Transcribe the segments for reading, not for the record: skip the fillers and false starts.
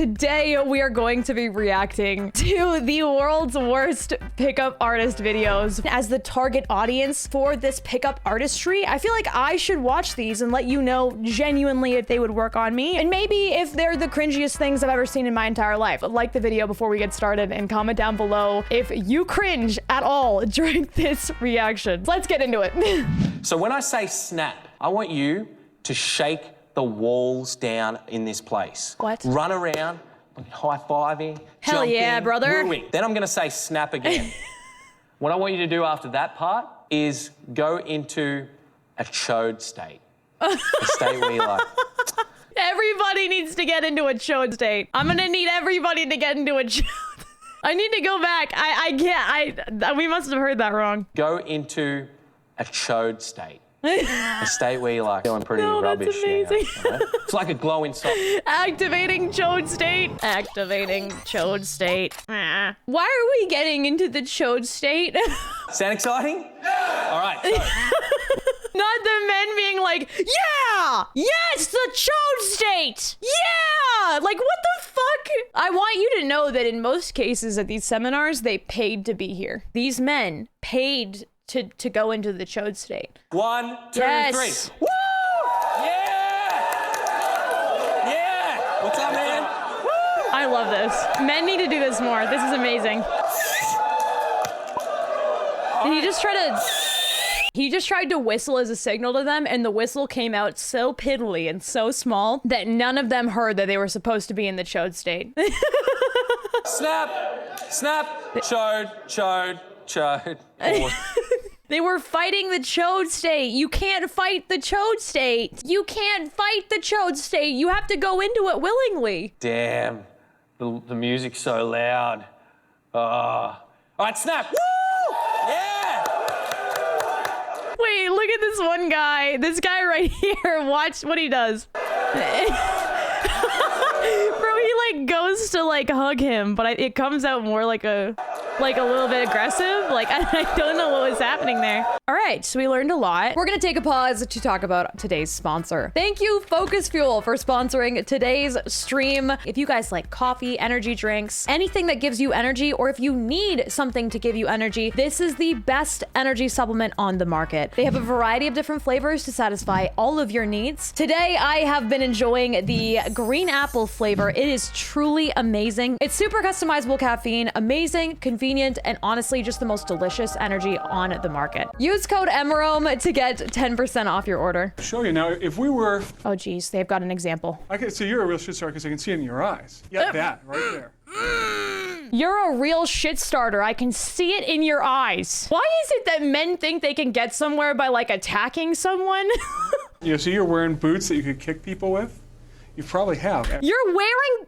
Today we are going to be reacting to the world's worst pickup artist videos. As the target audience for this pickup artistry, I feel like I should watch these and let you know genuinely if they would work on me, and maybe if they're the cringiest things I've ever seen in my entire life. Like the video before we get started and comment down below if you cringe at all during this reaction. Let's get into it. So when I say snap, I want you to shake the walls down in this place. What? Run around, high-fiving, Hell jumping, yeah, brother. wooing. Then I'm gonna say snap again. What I want you to do after that part is go into a chode state. A state where you're like... Everybody needs to get into a chode state. I'm gonna need everybody to get into a chode. I need to go back. I can't. We must have heard that wrong. Go into a chode state. A state where you're like feeling pretty rubbish. That's amazing. Now, right? It's like a glowing sock. Activating chode state. Activating chode state. Why are we getting into the chode state? Sound exciting? Yeah! All right. So. Not the men being like, yeah! Yes, the chode state! Yeah! Like, what the fuck? I want you to know that in most cases at these seminars, they paid to be here. These men paid to go into the chode state. 1, 2, yes. 3. Woo! Yeah! Yeah! What's up, man? Woo! I love this. Men need to do this more. This is amazing. Did he just try to... He just tried to whistle as a signal to them, and the whistle came out so piddly and so small that none of them heard that they were supposed to be in the chode state. Snap! Snap! Chode, chode, chode. They were fighting the chode state. You can't fight the chode state. You can't fight the chode state. You have to go into it willingly. Damn, the music's so loud. All right, snap! Woo! Yeah! Wait, look at this one guy. This guy right here. Watch what he does. Bro, he like goes to like hug him, but it comes out more like a little bit aggressive. Like, I don't know what was happening there. All right, so we learned a lot. We're gonna take a pause to talk about today's sponsor. Thank you, Focus Fuel, for sponsoring today's stream. If you guys like coffee, energy drinks, anything that gives you energy, or if you need something to give you energy, this is the best energy supplement on the market. They have a variety of different flavors to satisfy all of your needs. Today, I have been enjoying the green apple flavor. It is truly amazing. It's super customizable caffeine, amazing, convenient, and honestly just the most delicious energy on the market. Use code emerome to get 10% off your order. Show you now, if we were... Oh geez, they've got an example. Okay, so you're a real shit star because I can see it in your eyes. Yeah, that right there. You're a real shit starter. I can see it in your eyes. Why is it that men think they can get somewhere by like attacking someone? Yeah, so you're wearing boots that you could kick people with? You probably have. You're wearing...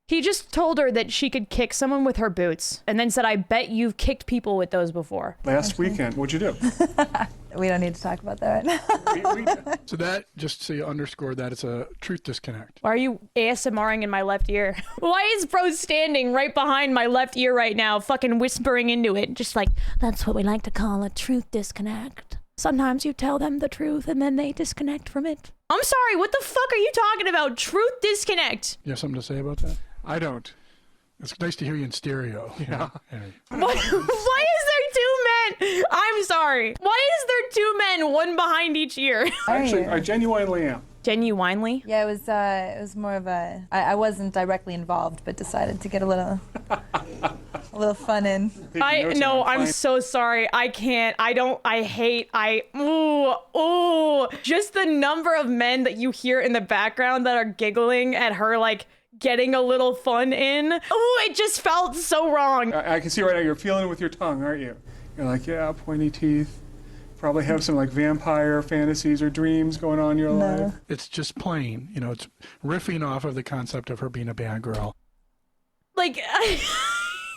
He just told her that she could kick someone with her boots and then said, I bet you've kicked people with those before. Last weekend, what'd you do? We don't need to talk about that right now. So that, just so you underscore that, it's a truth disconnect. Why are you ASMRing in my left ear? Why is bro standing right behind my left ear right now, fucking whispering into it? Just like, that's what we like to call a truth disconnect. Sometimes you tell them the truth and then they disconnect from it. I'm sorry, what the fuck are you talking about? Truth disconnect. You have something to say about that? I don't. It's nice to hear you in stereo. Yeah. Why is there two men? I'm sorry. Why is there two men, one behind each ear? Actually, I genuinely am. Genuinely? Yeah, it was more of a, I wasn't directly involved, but decided to get a little fun in. I'm so sorry. I can't, ooh. Just the number of men that you hear in the background that are giggling at her, like, getting a little fun in. Oh, it just felt so wrong. I can see right now you're feeling it with your tongue, aren't you? You're like, yeah, pointy teeth. Probably have some like vampire fantasies or dreams going on in your life. It's just plain, you know, it's riffing off of the concept of her being a bad girl. Like,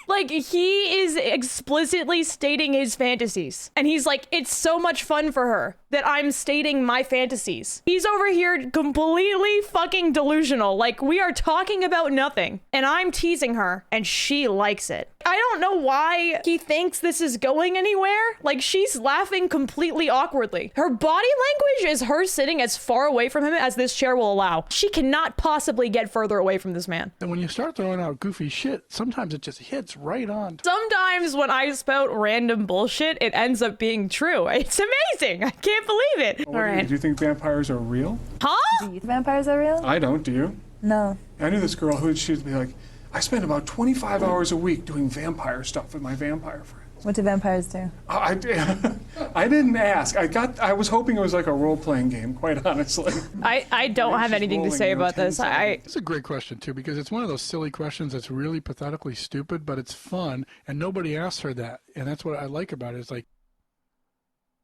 Like, he is explicitly stating his fantasies. And he's like, it's so much fun for her that I'm stating my fantasies. He's over here completely fucking delusional. Like, we are talking about nothing. And I'm teasing her, and she likes it. I don't know why he thinks this is going anywhere. Like, she's laughing completely awkwardly. Her body language is her sitting as far away from him as this chair will allow. She cannot possibly get further away from this man. And when you start throwing out goofy shit, sometimes it just hits right on. Sometimes when I spout random bullshit, it ends up being true. It's amazing. I can't believe it. All right. Do you think vampires are real? Huh? Do you think vampires are real? I don't, do you? No. I knew this girl who she'd be like, I spend about 25 hours a week doing vampire stuff with my vampire friends. What do vampires do? I didn't ask. I was hoping it was like a role-playing game, quite honestly. I don't have anything to say about this. It's a great question, too, because it's one of those silly questions that's really pathetically stupid, but it's fun, and nobody asks her that. And that's what I like about it. It's like,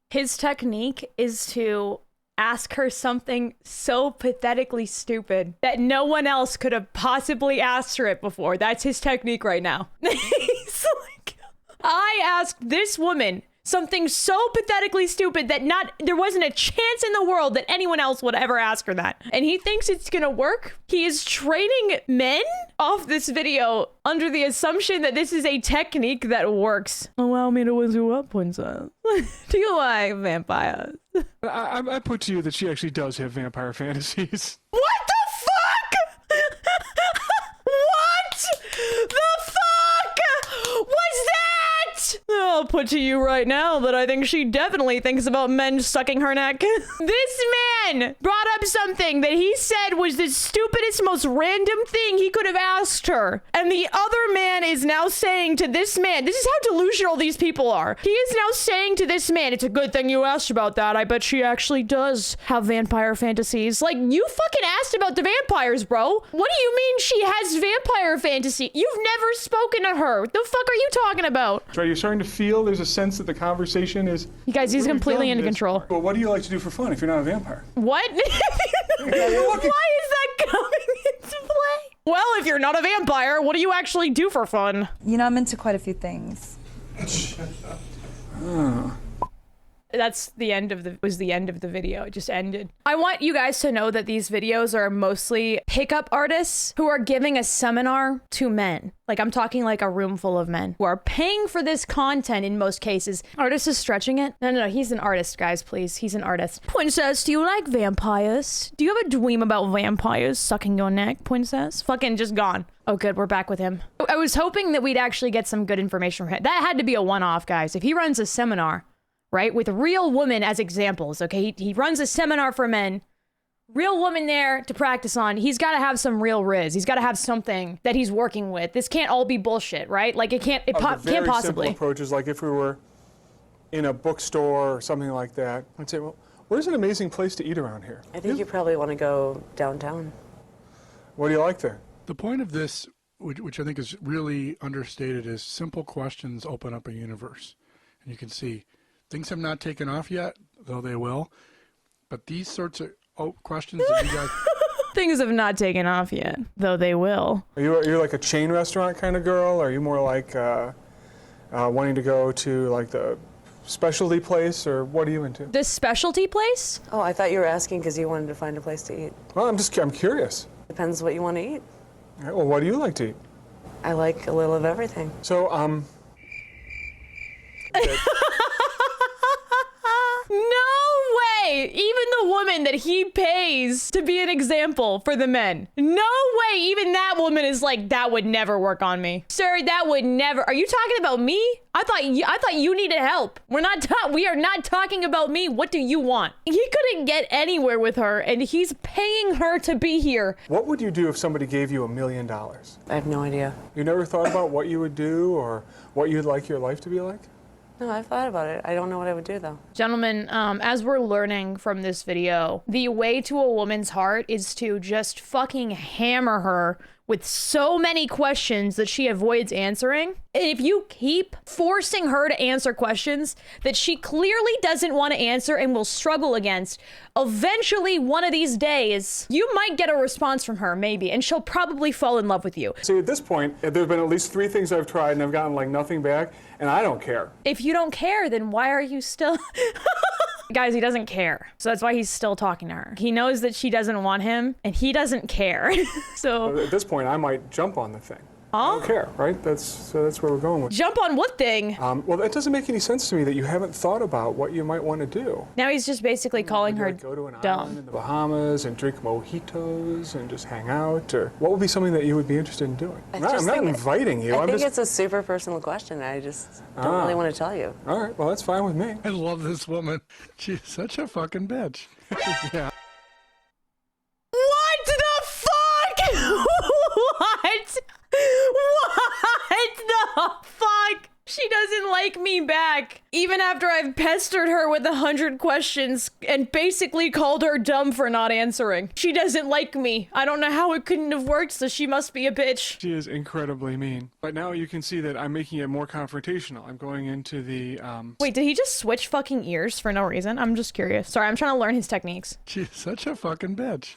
his technique is to ask her something so pathetically stupid that no one else could have possibly asked her it before. That's his technique right now. He's like, I asked this woman something so pathetically stupid that there wasn't a chance in the world that anyone else would ever ask her that. And he thinks it's gonna work. He is training men off this video under the assumption that this is a technique that works. Allow me to whiz you up, princess. Do you like vampires? I put to you that she actually does have vampire fantasies. What the fuck? What the fuck was that? I'll put to you right now that I think she definitely thinks about men sucking her neck. This man brought up something that he said was the stupidest, most random thing he could have asked her. And the other man is now saying to this man, this is how delusional these people are. He is now saying to this man, it's a good thing you asked about that. I bet she actually does have vampire fantasies. Like, you fucking asked about the vampires, bro. What do you mean she has vampire fantasy? You've never spoken to her. The fuck are you talking about? Right, you're starting to feel there's a sense that the conversation is... You guys, he's completely into control. Well, what do you like to do for fun if you're not a vampire? What? Why is that coming into play? Well, if you're not a vampire, what do you actually do for fun? You know, I'm into quite a few things. That's the end of the video. It just ended. I want you guys to know that these videos are mostly pickup artists who are giving a seminar to men. Like, I'm talking like a room full of men who are paying for this content in most cases. Artist is stretching it. No, he's an artist, guys, please. He's an artist. Princess, do you like vampires? Do you have a dream about vampires sucking your neck, princess? Fucking just gone. Oh, good. We're back with him. I was hoping that we'd actually get some good information from him. That had to be a one-off, guys. If he runs a seminar, right, with real women as examples, okay? He runs a seminar for men, real woman there to practice on. He's got to have some real riz. He's got to have something that he's working with. This can't all be bullshit, right? Like, can't possibly. Simple approaches, like if we were in a bookstore or something like that, I'd say, well, where's an amazing place to eat around here? I think you probably want to go downtown. What do you like there? the point of this, which I think is really understated, is simple questions open up a universe. And you can see things have not taken off yet, though they will. But these sorts of questions that you guys... Things have not taken off yet, though they will. You're like a chain restaurant kind of girl? Or are you more like wanting to go to like the specialty place, or what are you into? The specialty place? Oh, I thought you were asking because you wanted to find a place to eat. Well, I'm curious. Depends what you want to eat. All right, well, what do you like to eat? I like a little of everything. So, No way! Even the woman that he pays to be an example for the men. No way! Even that woman is like, that would never work on me. Sir, that would never. Are you talking about me? I thought you needed help. We are not talking about me. What do you want? He couldn't get anywhere with her, and he's paying her to be here. what would you do if somebody gave you $1 million? I have no idea. You never thought about what you would do or what you'd like your life to be like? No, I've thought about it. I don't know what I would do, though. Gentlemen, as we're learning from this video, the way to a woman's heart is to just fucking hammer her with so many questions that she avoids answering. And if you keep forcing her to answer questions that she clearly doesn't want to answer and will struggle against, eventually one of these days, you might get a response from her, maybe, and she'll probably fall in love with you. See, at this point, there have been at least 3 things I've tried and I've gotten like nothing back, and I don't care. If you don't care, then why are you still... Guys, he doesn't care. So that's why he's still talking to her. He knows that she doesn't want him, and he doesn't care. So... At this point, I might jump on the thing. Huh? I don't care, right? That's where we're going with. Jump on what thing? Well, that doesn't make any sense to me that you haven't thought about what you might want to do. Now he's just basically calling her Go to an dumb. island in the Bahamas and drink mojitos and just hang out, or what would be something that you would be interested in doing? I'm not inviting you. I think just... it's a super personal question. I just don't really want to tell you. All right, well, that's fine with me. I love this woman. She's such a fucking bitch. Yeah. What the fuck? What? What the fuck? She doesn't like me back. Even after I've pestered her with 100 questions and basically called her dumb for not answering. She doesn't like me. I don't know how it couldn't have worked, so she must be a bitch. She is incredibly mean. But now you can see that I'm making it more confrontational. I'm going into the, Wait, did he just switch fucking ears for no reason? I'm just curious. Sorry, I'm trying to learn his techniques. She's such a fucking bitch.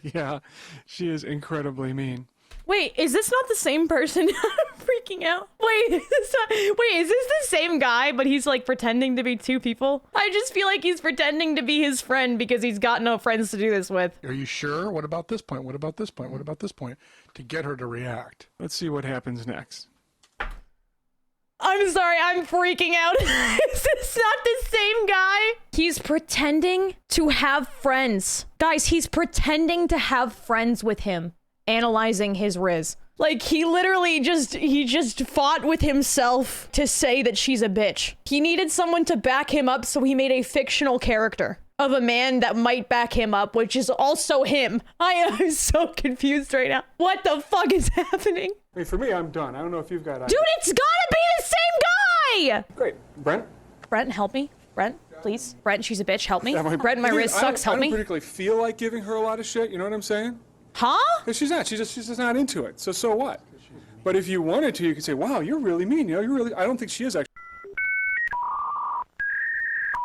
Yeah, she is incredibly mean. Wait, is this not the same person? I'm freaking out. Wait, is this the same guy, but he's like pretending to be 2 people? I just feel like he's pretending to be his friend because he's got no friends to do this with. Are you sure? What about this point? What about this point? What about this point? To get her to react. Let's see what happens next. I'm sorry, I'm freaking out. Is this not the same guy? He's pretending to have friends. Guys, he's pretending to have friends with him. Analyzing his riz. Like, he literally just fought with himself to say that she's a bitch. He needed someone to back him up, so he made a fictional character of a man that might back him up, which is also him. I am so confused right now. What the fuck is happening? I mean, for me, I'm done. I don't know if you've got... Dude, it's gotta be the same guy! Great. Brent? Brent, help me. Brent, please. Brent, she's a bitch, help me. Brent, my Dude, riz sucks, help I me. don't particularly feel like giving her a lot of shit, you know what I'm saying? Huh? She's not. She's just not into it. So what? But if you wanted to, you could say, "Wow, you're really mean." You know, you're really. I don't think she is actually.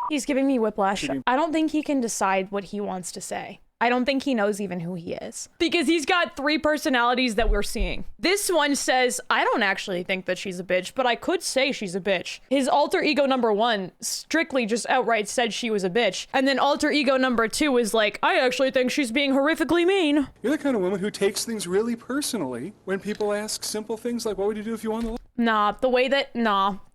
He's giving me whiplash. I don't think he can decide what he wants to say. I don't think he knows even who he is. Because he's got 3 personalities that we're seeing. This one says, I don't actually think that she's a bitch, but I could say she's a bitch. His alter ego number 1 strictly just outright said she was a bitch. And then alter ego number 2 is like, I actually think she's being horrifically mean. You're the kind of woman who takes things really personally when people ask simple things like, what would you do if you won the... Nah,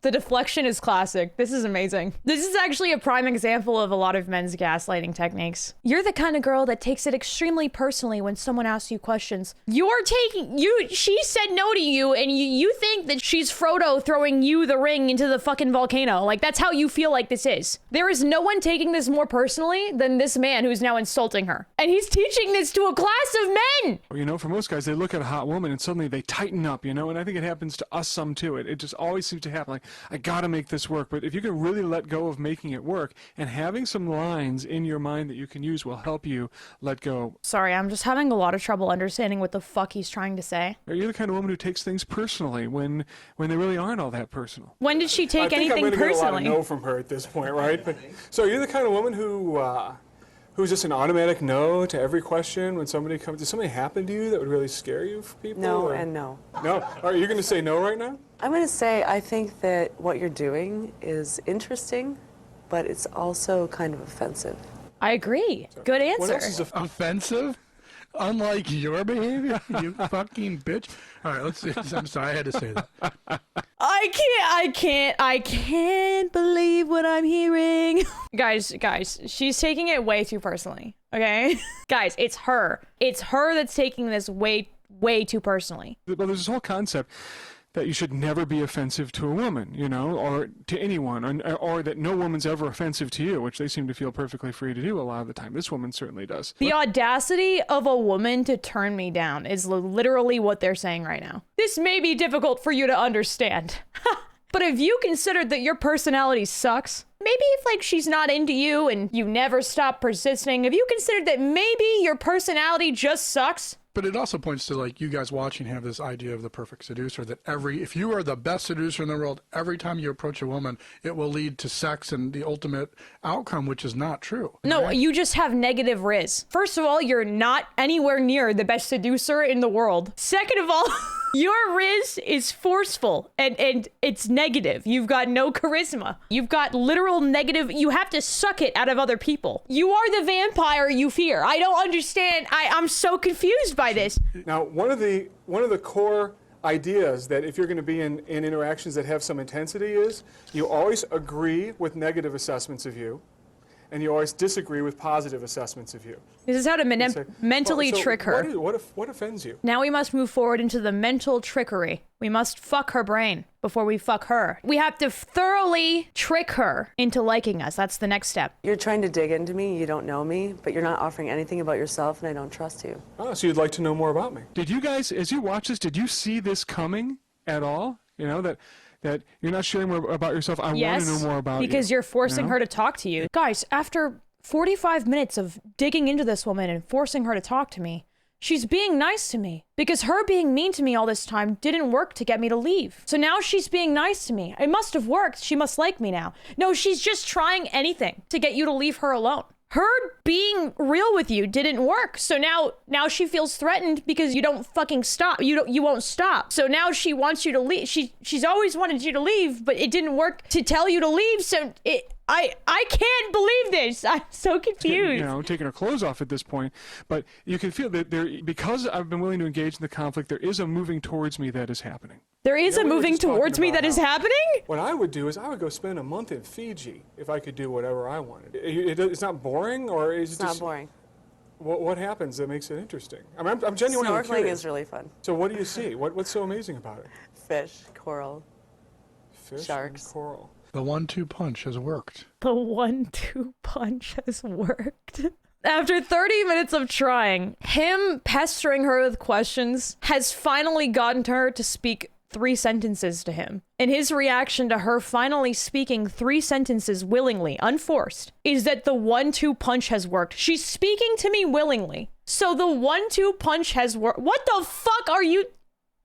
the deflection is classic. This is amazing. This is actually a prime example of a lot of men's gaslighting techniques. You're the kind of girl that takes it extremely personally when someone asks you questions. She said no to you, and you think that she's Frodo throwing you the ring into the fucking volcano. Like, that's how you feel like this is. There is no one taking this more personally than this man who's now insulting her. And he's teaching this to a class of men! You know, for most guys, they look at a hot woman and suddenly they tighten up, you know? And I think it happens to us some too. It just always seems to happen. Like, I gotta make this work. But if you can really let go of making it work, and having some lines in your mind that you can use will help you let go. Sorry, I'm just having a lot of trouble understanding what the fuck he's trying to say. Are you the kind of woman who takes things personally when they really aren't all that personal? When did she take anything I think I'm gonna personally? get a lot of no from her at this point, right? But so you're the kind of woman who's just an automatic no to every question when somebody comes. Did something happen to you that would really scare you for people? No or? and no. No? Are you going to say no right now? I'm going to say I think that what you're doing is interesting, but it's also kind of offensive. I agree. Good answer. What else is Offensive? Unlike your behavior, you fucking bitch. All right, let's see. I'm sorry, I had to say that. I can't believe what I'm hearing. Guys, she's taking it way too personally, okay? Guys, it's her. It's her that's taking this way too personally. Well, there's this whole concept that you should never be offensive to a woman, you know, or to anyone, or that no woman's ever offensive to you, which they seem to feel perfectly free to do a lot of the time. This woman certainly does. The audacity of a woman to turn me down is literally what they're saying right now. This may be difficult for you to understand. But if you considered that your personality sucks, maybe if like she's not into you and you never stop persisting, if you considered that maybe your personality just sucks, But it also points to, like, you guys watching have this idea of the perfect seducer, that if you are the best seducer in the world, every time you approach a woman, it will lead to sex and the ultimate outcome, which is not true. No, right? you just have negative riz. First of all, you're not anywhere near the best seducer in the world. Second of all, your riz is forceful and it's negative. You've got no charisma. You've got literal negative. You have to suck it out of other people. You are the vampire you fear. I don't understand. I'm so confused by this. Now, one of the core ideas that if you're going to be in interactions that have some intensity is you always agree with negative assessments of you, and you always disagree with positive assessments of you. This is how to mentally trick her. What offends you? Now we must move forward into the mental trickery. We must fuck her brain before we fuck her. We have to thoroughly trick her into liking us. That's the next step. You're trying to dig into me, you don't know me, but you're not offering anything about yourself, and I don't trust you. Oh, so you'd like to know more about me. Did you guys, as you watch this, did you see this coming at all? You know, that you're not sharing more about yourself. I want to know more about you. Because you're forcing her to talk to you. Guys, after 45 minutes of digging into this woman and forcing her to talk to me, she's being nice to me. Because her being mean to me all this time didn't work to get me to leave. So now she's being nice to me. It must have worked. She must like me now. No, she's just trying anything to get you to leave her alone. Her being real with you didn't work. So now she feels threatened because you don't fucking stop. You won't stop. So now she wants you to leave. She's always wanted you to leave, but it didn't work to tell you to leave. So I can't believe this. I'm so confused. You know, taking her clothes off at this point, but you can feel that because I've been willing to engage in the conflict, there is a moving towards me that is happening. There is a moving towards me that is happening? What I would do is I would go spend a month in Fiji if I could do whatever I wanted. It's not boring, or is it It's not boring. What happens that makes it interesting? I'm genuinely Snorkeling curious. is really fun. So what do you see? What's so amazing about it? Fish, coral. Fish Sharks. and coral. The 1-2 punch has worked. The 1-2 punch has worked. After 30 minutes of trying, him pestering her with questions has finally gotten her to speak 3 sentences to him. And his reaction to her finally speaking 3 sentences willingly, unforced, is that the 1-2 punch has worked. She's speaking to me willingly. So the 1-2 punch has worked. What the fuck are you...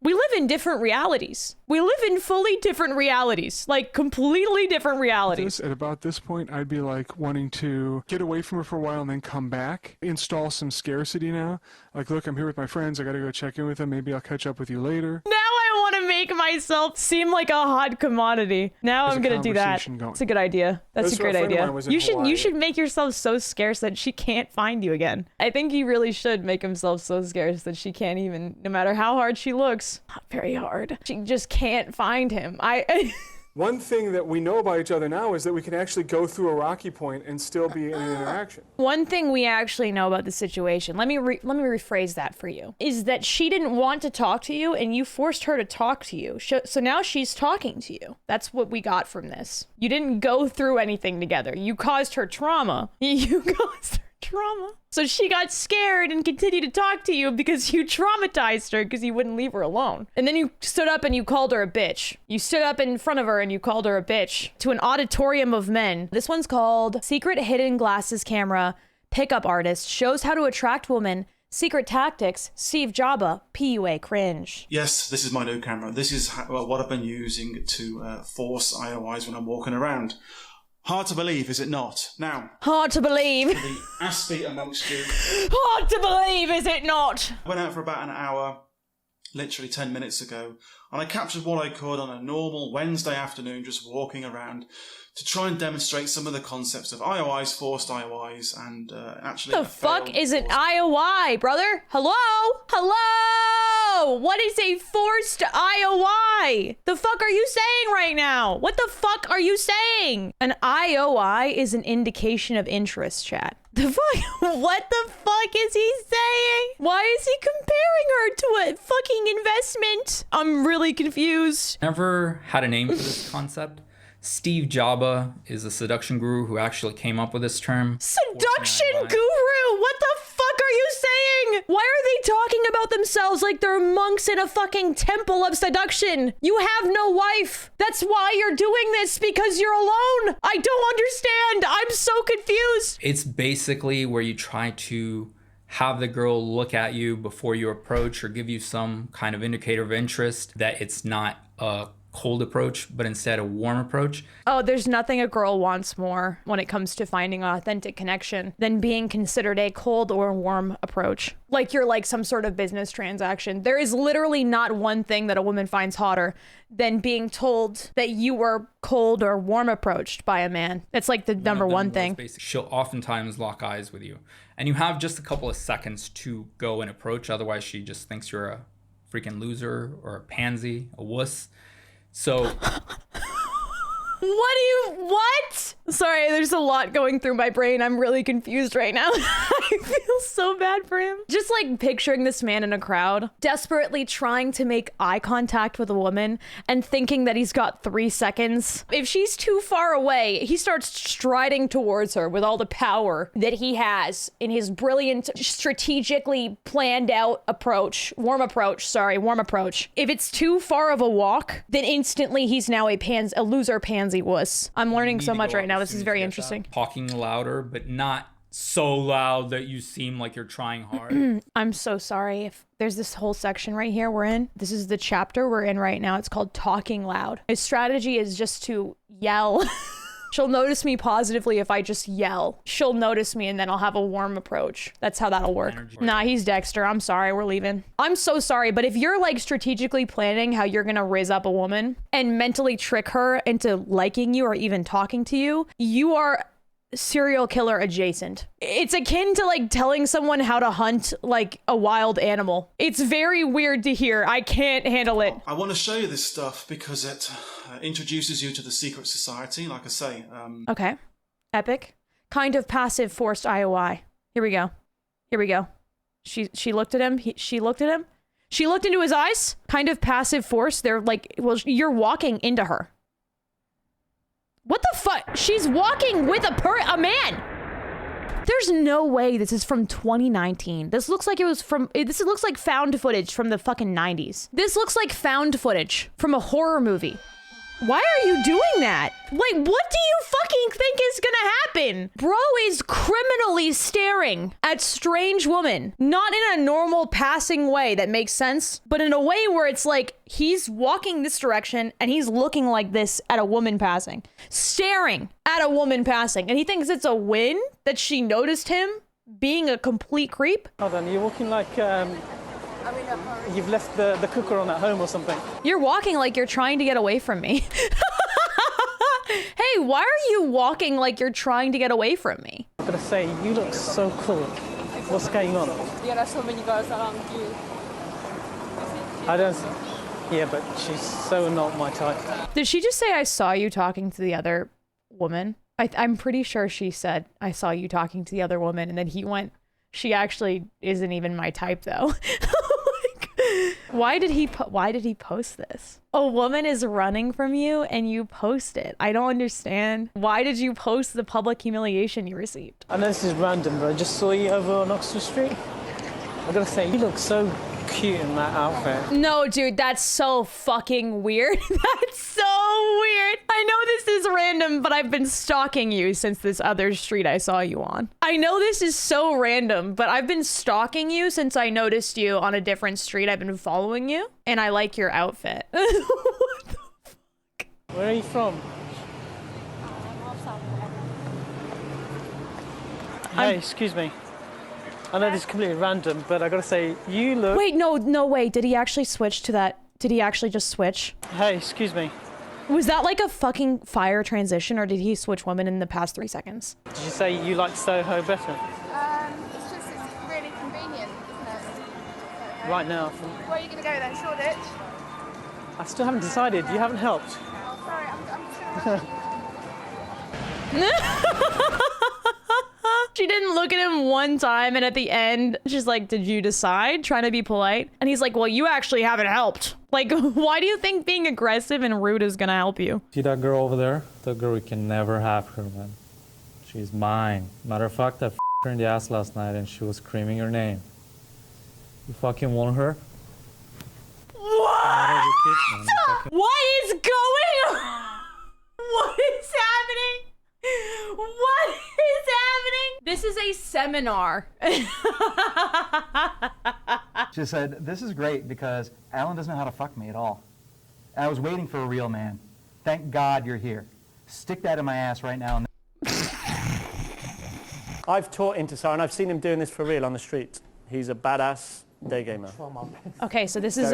We live in different realities. We live in fully different realities, like completely different realities. At about this point, I'd be like wanting to get away from her for a while and then come back, install some scarcity now. Like, look, I'm here with my friends. I got to go check in with them. Maybe I'll catch up with you later. Now I want to make myself seem like a hot commodity. Now I'm going to do that. It's a good idea. That's a great idea. You should make yourself so scarce that she can't find you again. I think he really should make himself so scarce that she can't even, no matter how hard she looks, not very hard, she just can't find him. One thing that we know about each other now is that we can actually go through a rocky point and still be in an interaction. One thing we actually know about the situation, let me rephrase that for you, is that she didn't want to talk to you and you forced her to talk to you. So now she's talking to you. That's what we got from this. You didn't go through anything together. You caused her trauma. You caused her trauma. So she got scared and continued to talk to you because you traumatized her because you wouldn't leave her alone. And then you stood up and you called her a bitch. You stood up in front of her and you called her a bitch to an auditorium of men. This one's called Secret Hidden Glasses Camera Pickup Artist Shows How to Attract Women. Secret Tactics, Steve Jobba, PUA Cringe. Yes, this is my new camera. This is what I've been using to force IOIs when I'm walking around. Hard to believe, is it not? Now, hard to believe. The aspie amongst you. Hard to believe, is it not? I went out for about an hour, literally 10 minutes ago, and I captured what I could on a normal Wednesday afternoon, just walking around to try and demonstrate some of the concepts of IOIs, forced IOIs, and actually... The fuck is an IOI, brother? Hello? Hello? What is a forced IOI? The fuck are you saying right now? What the fuck are you saying? An IOI is an indication of interest, chat. The fuck? What the fuck is he saying? Why is he comparing her to a fucking investment? I'm really confused. Never had a name for this concept. Steve Jobba is a seduction guru who actually came up with this term. Seduction guru? What the fuck are you saying? Why are they talking about themselves like they're monks in a fucking temple of seduction? You have no wife. That's why you're doing this, because you're alone. I don't understand. I'm so confused. It's basically where you try to have the girl look at you before you approach or give you some kind of indicator of interest that it's not a cold approach, but instead a warm approach. Oh, there's nothing a girl wants more when it comes to finding an authentic connection than being considered a cold or warm approach. Like you're like some sort of business transaction. There is literally not one thing that a woman finds hotter than being told that you were cold or warm approached by a man. It's like the number one thing. She'll oftentimes lock eyes with you. And you have just a couple of seconds to go and approach. Otherwise, she just thinks you're a freaking loser or a pansy, a wuss. So what? Sorry, there's a lot going through my brain. I'm really confused right now. I feel so bad for him. Just like picturing this man in a crowd, desperately trying to make eye contact with a woman and thinking that he's got 3 seconds. If she's too far away, he starts striding towards her with all the power that he has in his brilliant, strategically planned out approach. Warm approach. If it's too far of a walk, then instantly he's now a loser pansy wuss. I'm learning so much right now. This is very interesting. Talking louder, but not so loud that you seem like you're trying hard. I'm so sorry. If there's this whole section right here we're in. This is the chapter we're in right now. It's called Talking Loud. His strategy is just to yell. She'll notice me positively if I just yell. She'll notice me and then I'll have a warm approach. That's how that'll work. Nah, he's Dexter. I'm sorry. We're leaving. I'm so sorry. But if you're like strategically planning how you're going to raise up a woman and mentally trick her into liking you or even talking to you, you are serial killer adjacent. It's akin to like telling someone how to hunt like a wild animal. It's very weird to hear. I can't handle it. I want to show you this stuff because it introduces you to the secret society, like I say. Okay. Epic. Kind of passive forced IOI. Here we go. She looked at him. She looked at him. She looked into his eyes. Kind of passive force. They're like, well, you're walking into her. What the fuck? She's walking with a man. There's no way this is from 2019. This looks like this looks like found footage from the fucking 90s. This looks like found footage from a horror movie. Why are you doing that? Like, what do you fucking think is gonna happen? Bro is criminally staring at strange woman. Not in a normal passing way that makes sense, but in a way where it's like he's walking this direction and he's looking like this at a woman passing. Staring at a woman passing. And he thinks it's a win that she noticed him being a complete creep. Hold on, you're walking like you've left the cooker on at home or something. You're walking like you're trying to get away from me. Hey, why are you walking like you're trying to get away from me? I'm gonna say, you look so cool. What's going on? Yeah, there's so many girls around you. I don't... Yeah, but she's so not my type. Did she just say I saw you talking to the other woman? I'm pretty sure she said I saw you talking to the other woman, and then he went, she actually isn't even my type though. Why did he post this? A woman is running from you and you post it. I don't understand. Why did you post the public humiliation you received? I know this is random, but I just saw you over on Oxford Street. I gotta say, you look so cute in that outfit. No, dude, that's so fucking weird. That's so weird. I know this is random, but I've been stalking you since this other street I saw you on. I know this is so random, but I've been stalking you since I noticed you on a different street. I've been following you, and I like your outfit. What the fuck? Where are you from? Hey, excuse me. I know this is completely random, but I gotta say, you look... Wait, no way. Did he actually switch to that? Did he actually just switch? Hey, excuse me. Was that like a fucking fire transition, or did he switch women in the past 3 seconds? Did you say you like Soho better? It's really convenient, isn't it? Right now. Where are you going to go then? Shoreditch? I still haven't decided. You haven't helped. Oh, sorry, I'm just going to She didn't look at him one time, and at the end, she's like, did you decide? Trying to be polite. And he's like, well, you actually haven't helped. Like, why do you think being aggressive and rude is gonna help you? See that girl over there? That girl, you can never have her, man. She's mine. Matter of fact, I f***ed her in the ass last night and she was screaming your name. You fucking want her? What? What is going on? What is happening? What is happening? This is a seminar. She said, this is great because Alan doesn't know how to fuck me at all. I was waiting for a real man. Thank God you're here. Stick that in my ass right now. I've taught Intisar, and I've seen him doing this for real on the street. He's a badass day gamer. Okay, so this is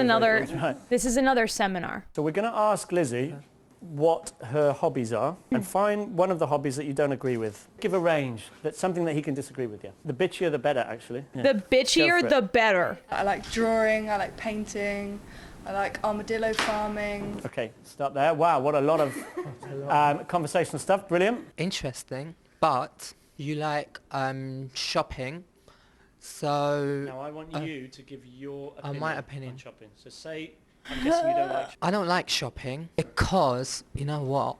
this is another seminar. So we're going to ask Lizzie what her hobbies are and find one of the hobbies that you don't agree with. Give a range. That's something that he can disagree with you. The bitchier, the better, actually. Yeah. The bitchier, the better. I like drawing, I like painting, I like armadillo farming. Okay, stop there. Wow, what a lot of conversational stuff. Brilliant. Interesting, but you like shopping, so... Now I want you to give your opinion, my opinion on shopping. So say, I'm guessing you don't like shopping. I don't like shopping because, you know what,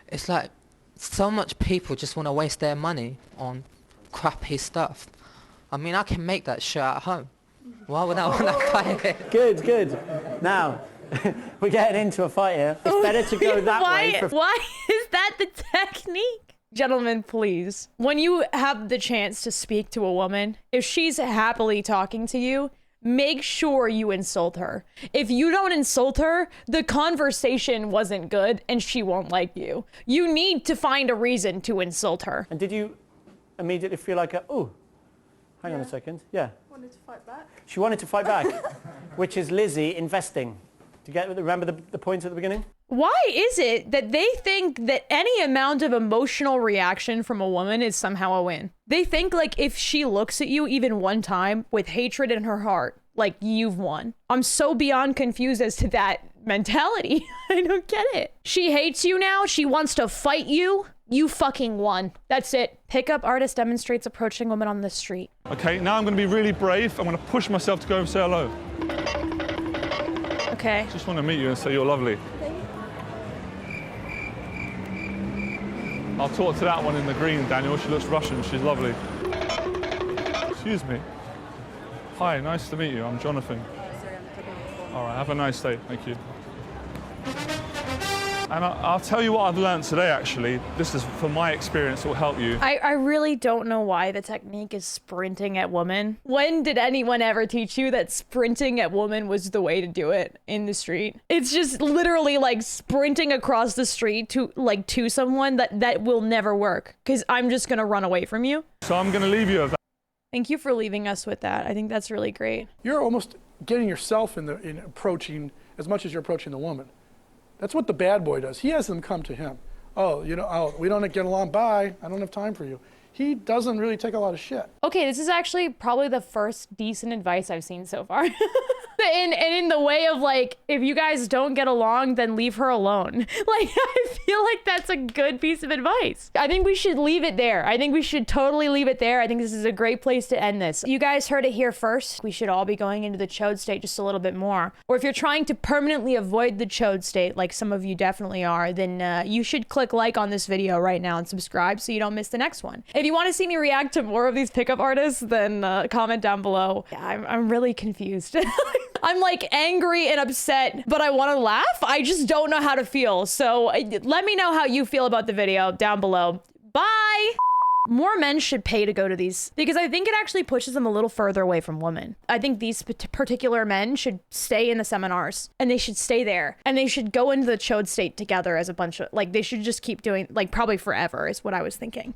it's like so much people just want to waste their money on crappy stuff. I mean, I can make that shirt at home. Why would I want to buy it? Good, good. Now, we're getting into a fight here. It's better to go that way. Why is that the technique? Gentlemen, please. When you have the chance to speak to a woman, if she's happily talking to you, make sure you insult her. If you don't insult her, the conversation wasn't good and she won't like you. You need to find a reason to insult her. And did you immediately feel like, oh, hang on a second. Yeah. Wanted to fight back. She wanted to fight back, which is Lizzie investing. Do you remember the point at the beginning? Why is it that they think that any amount of emotional reaction from a woman is somehow a win? They think like if she looks at you even one time with hatred in her heart, like you've won. I'm so beyond confused as to that mentality. I don't get it. She hates you now. She wants to fight you. You fucking won. That's it. Pickup artist demonstrates approaching woman on the street. Okay, now I'm going to be really brave. I'm going to push myself to go and say hello. Okay. Just want to meet you and say you're lovely. I'll talk to that one in the green, Daniel. She looks Russian. She's lovely. Excuse me. Hi, nice to meet you. I'm Jonathan. All right, have a nice day. Thank you. And I'll tell you what I've learned today, actually. This is from my experience, it will help you. I really don't know why the technique is sprinting at women. When did anyone ever teach you that sprinting at women was the way to do it in the street? It's just literally like sprinting across the street to someone that will never work because I'm just gonna run away from you. So I'm gonna leave you with that. Thank you for leaving us with that. I think that's really great. You're almost getting yourself in approaching as much as you're approaching the woman. That's what the bad boy does. He has them come to him. Oh, we don't get along. Bye. I don't have time for you. He doesn't really take a lot of shit. Okay, this is actually probably the first decent advice I've seen so far. And in the way of like, if you guys don't get along, then leave her alone. Like, I feel like that's a good piece of advice. I think we should leave it there. I think we should totally leave it there. I think this is a great place to end this. You guys heard it here first. We should all be going into the chode state just a little bit more. Or if you're trying to permanently avoid the chode state, like some of you definitely are, then you should click like on this video right now and subscribe so you don't miss the next one. If you want to see me react to more of these pickup artists, then comment down below. Yeah, I'm really confused. I'm like angry and upset, but I want to laugh. I just don't know how to feel. So let me know how you feel about the video down below. Bye. More men should pay to go to these because I think it actually pushes them a little further away from women. I think these particular men should stay in the seminars and they should stay there and they should go into the chode state together as a bunch of, like, they should just keep doing, like, probably forever is what I was thinking.